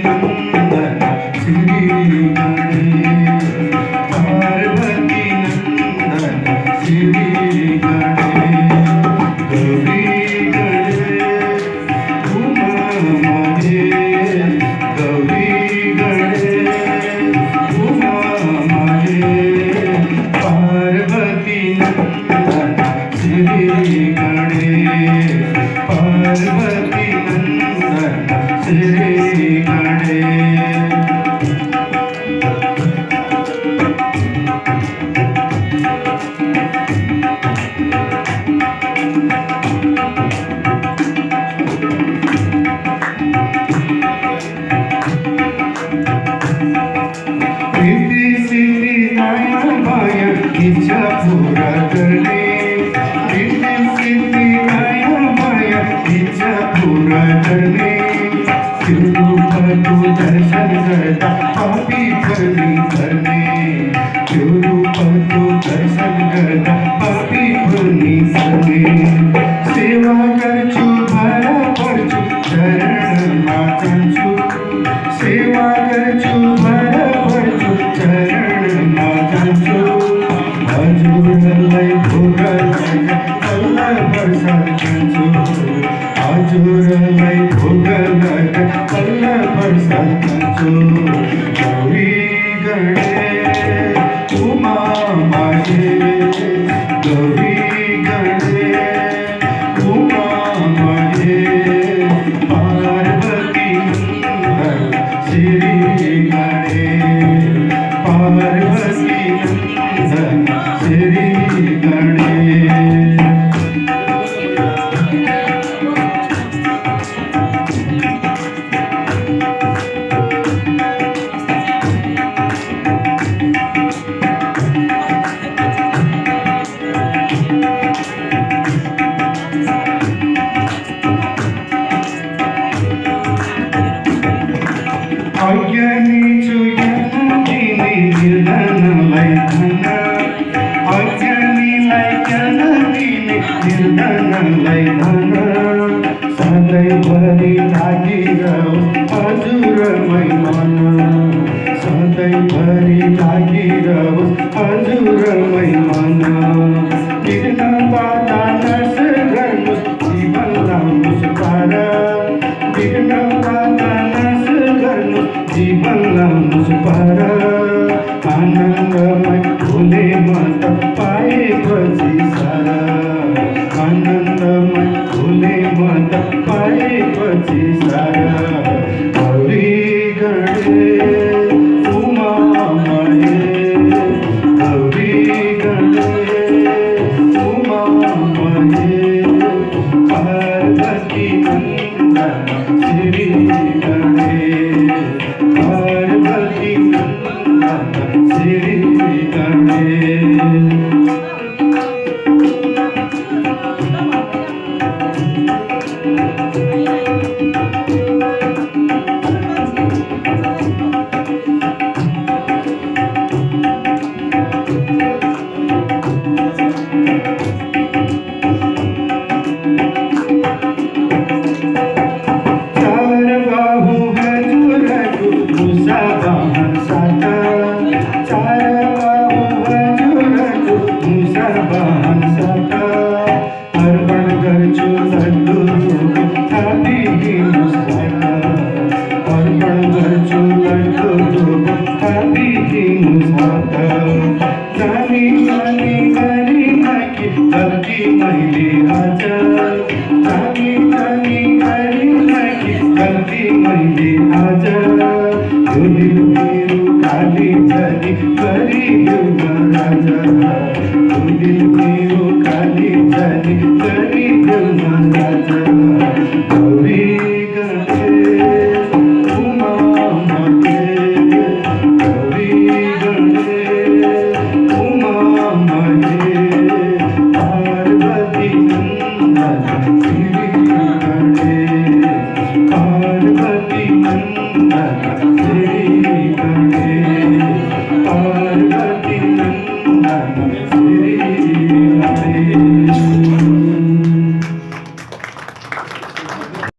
नंदन श्री गणेश पार्वती नंदन श्री गणेश गौरी गणेश उमा महेश गौरी गणेश उमा महेश पार्वती नंदन श्री गणेश पार्वती नंदन श्री गणेश प्रीती सिद्धी माया माया इच्छा पूरा करणे प्रीती सिद्धी माया माया इच्छा पूरा करणे शिवरूप तू दर्शन करता पापी भरणी करणे शिवरूप तू दर्शन करता पापी भरणी करणे सेवा करचू भरा पडचू चरण मातांचू सेवा करचू भरा पडचू चरण मातांचू आजूरलय भोगलय कल्ला बरसातांचू आजूरलय भोगलय कल्ला बरसातांचू गौरी गणेश उमा महेश गौरी गणेश उमा महेश पार्वती नंदन श्री गणेश पार्वती नंदन श्री गणेश अज्ञानीचु ज्ञानदिनी निर्धनलय धन अज्ञानीलय ज्ञानदिनी निर्धनलय धन सदैवरी लागी रहो हजुरमय मन सदैवरी लागी रहो हजुरमय मन विघ्न बाधा नस गर्नुस् जीवन लाउनुस् पार विघ्न बाधा नस गर्नुस् जीवन लाउनुस् पार आनन्दमय फुले मत पाएपछि सारा आनन्दमय फुले मत पाएपछि सारा गौरी गणेश उमा महेश गौरी गणेश उमा महेश पार्वती नंदन श्री गणेश पार्वती नंदन श्री गणेश गल्ती मैले आज जानी जानी गरी गल्ती मैले आज यो दिल मेरो काली झरी गरिदेऊ न राजा यो दिल मेरो काली झरी गरिदेऊ न राजा